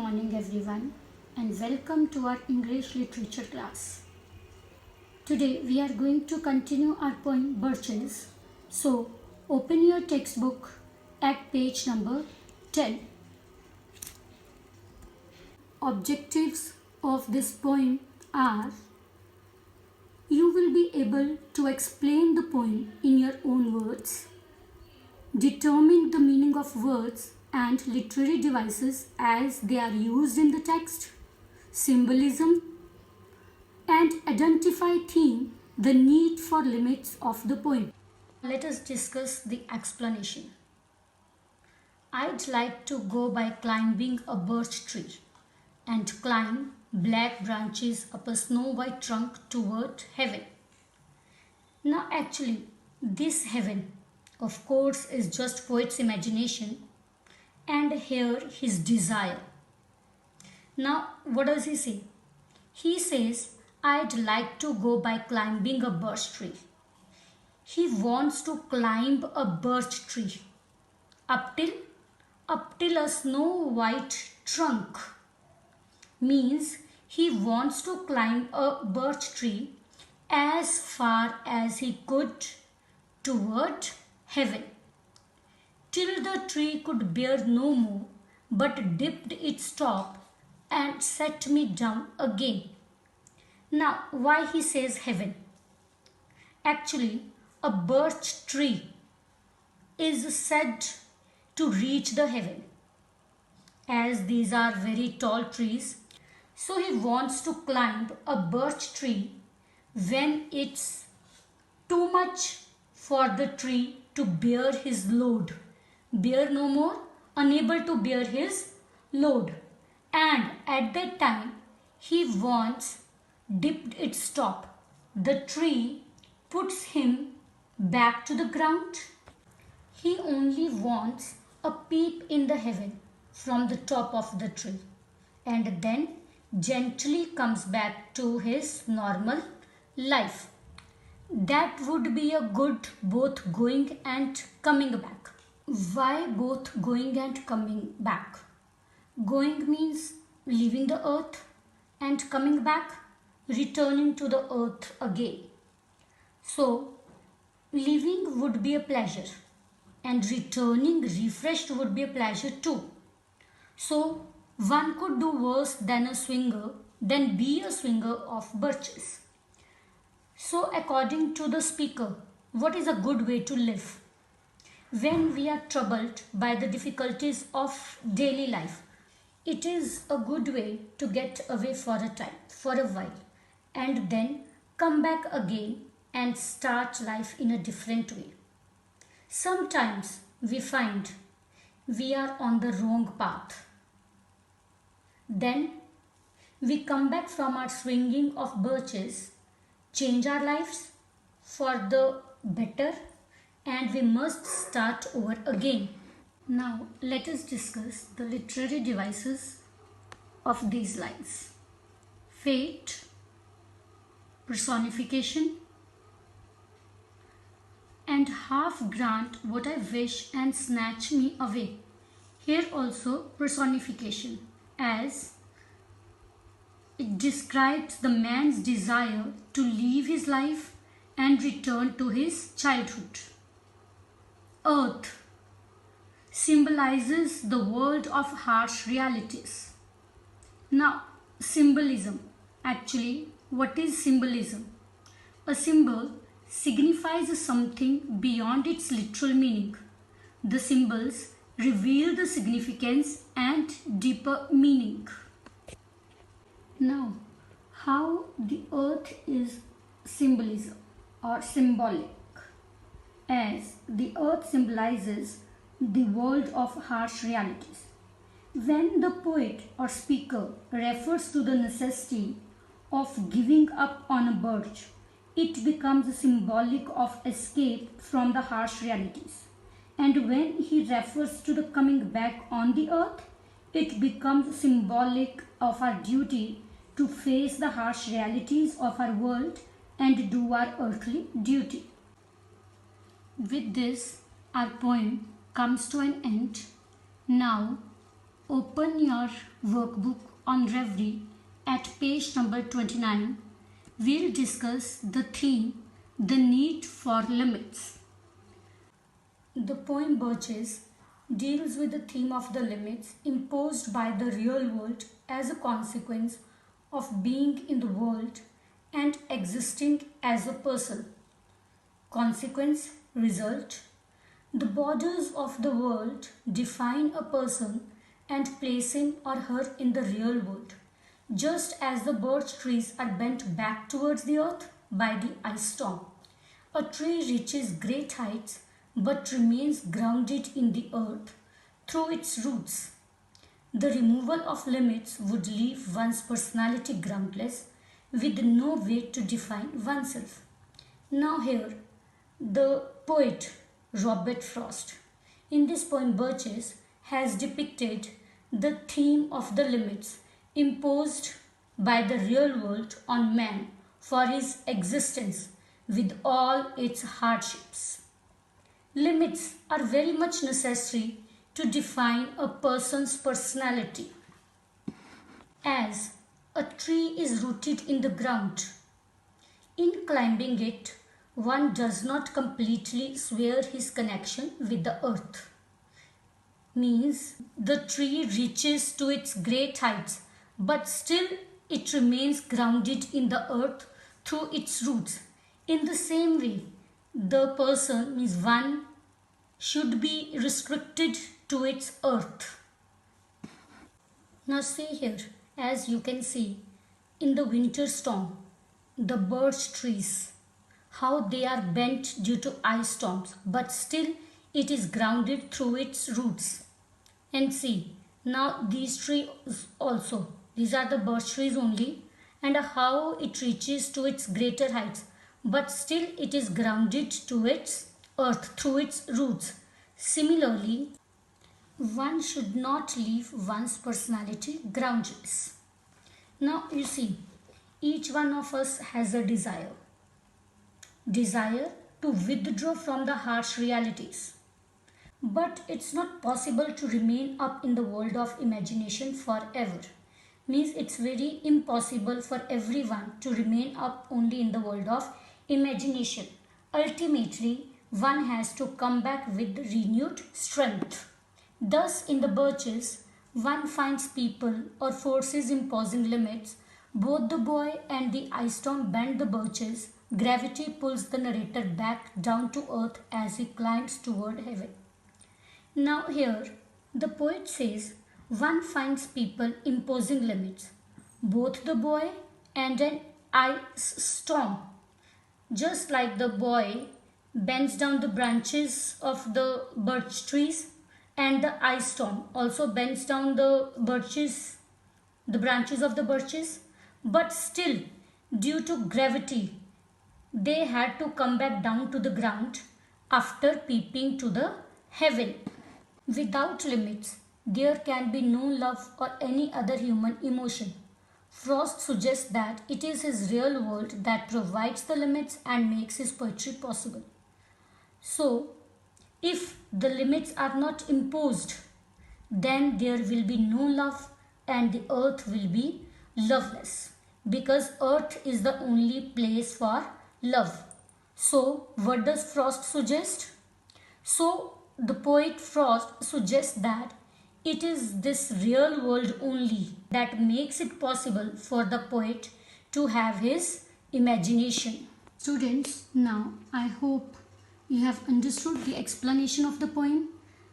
morning everyone and welcome to our English literature class. Today we are going to continue our poem Birches. So open your textbook at page number 10. Objectives of this poem are: you will be able to explain the poem in your own words, determine the meaning of words and literary devices as they are used in the text, symbolism, and identify theme, the need for limits of the poem. Let us discuss the explanation. I'd like to go by climbing a birch tree and climb black branches up a snow white trunk toward heaven. Now actually this heaven of course is just poet's imagination, and here his desire. Now what does he say? He says, I'd like to go by climbing a birch tree. He wants to climb a birch tree up till a snow white trunk. Means he wants to climb a birch tree as far as he could toward heaven, till the tree could bear no more, but dipped its top and set me down again. Now, why he says heaven? Actually, a birch tree is said to reach the heaven, as these are very tall trees. So he wants to climb a birch tree when it's too much for the tree to bear his load. Bear no more, unable to bear his load. And at that time, he wants dipped its top. The tree puts him back to the ground. He only wants a peep in the heaven from the top of the tree, and then gently comes back to his normal life. That would be a good both going and coming back. Why both going and coming back? Going means leaving the earth, and coming back, returning to the earth again. So, leaving would be a pleasure, and returning refreshed would be a pleasure too. So, one could do worse than be a swinger of birches. So, according to the speaker, what is a good way to live? When we are troubled by the difficulties of daily life, it is a good way to get away for a while, and then come back again and start life in a different way. Sometimes we find we are on the wrong path. Then we come back from our swinging of birches, change our lives for the better, and we must start over again. Now let us discuss the literary devices of these lines. Fate, personification, and half grant what I wish and snatch me away. Here also personification, as it describes the man's desire to leave his life and return to his childhood. Earth symbolizes the world of harsh realities. Now, symbolism. Actually, what is symbolism? A symbol signifies something beyond its literal meaning. The symbols reveal the significance and deeper meaning. Now, how the earth is symbolism or symbolic, as the earth symbolizes the world of harsh realities. When the poet or speaker refers to the necessity of giving up on a birch, it becomes symbolic of escape from the harsh realities. And when he refers to the coming back on the earth, it becomes symbolic of our duty to face the harsh realities of our world and do our earthly duty. With this, our poem comes to an end. Now, Open your workbook on Reverie at page number 29. We'll discuss the theme, the need for limits. The poem Birches deals with the theme of the limits imposed by the real world as a consequence of being in the world and existing as a person. Consequence, result. The borders of the world define a person and place him or her in the real world, just as the birch trees are bent back towards the earth by the ice storm. A tree reaches great heights but remains grounded in the earth through its roots. The removal of limits would leave one's personality groundless with no way to define oneself. Now here, the poet Robert Frost, in this poem Birches, has depicted the theme of the limits imposed by the real world on man for his existence with all its hardships. Limits are very much necessary to define a person's personality. As a tree is rooted in the ground, in climbing it, one does not completely sever his connection with the earth. Means the tree reaches to its great heights, but still it remains grounded in the earth through its roots. In the same way, the person, means one, should be restricted to its earth. Now see here, as you can see, in the winter storm, the birch trees, how they are bent due to ice storms, but still it is grounded through its roots. And see, now these trees also, these are the birch trees only, and how it reaches to its greater heights, but still it is grounded to its earth through its roots. Similarly, one should not leave one's personality groundless. Now you see, each one of us has a desire to withdraw from the harsh realities. But it's not possible to remain up in the world of imagination forever. Means it's very impossible for everyone to remain up only in the world of imagination. Ultimately, one has to come back with renewed strength. Thus, in the Birches, one finds people or forces imposing limits. Both the boy and the ice storm bend the birches. Gravity pulls the narrator back down to earth as he climbs toward heaven. Now here, the poet says, one finds people imposing limits. Both the boy and an ice storm. Just like the boy bends down the branches of the birch trees, and the ice storm also bends down the branches of the birches, but still, due to gravity, they had to come back down to the ground after peeping to the heaven. Without limits, there can be no love or any other human emotion. Frost suggests that it is his real world that provides the limits and makes his poetry possible. So, if the limits are not imposed, then there will be no love and the earth will be loveless, because earth is the only place for love. So, what does Frost suggest? So, the poet Frost suggests that it is this real world only that makes it possible for the poet to have his imagination. Students, now I hope you have understood the explanation of the poem,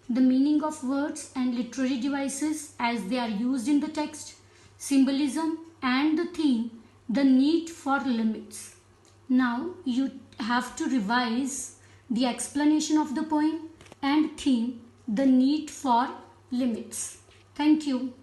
the meaning of words and literary devices as they are used in the text, symbolism and the theme, the need for limits. Now you have to revise the explanation of the poem and theme, the need for limits. Thank you.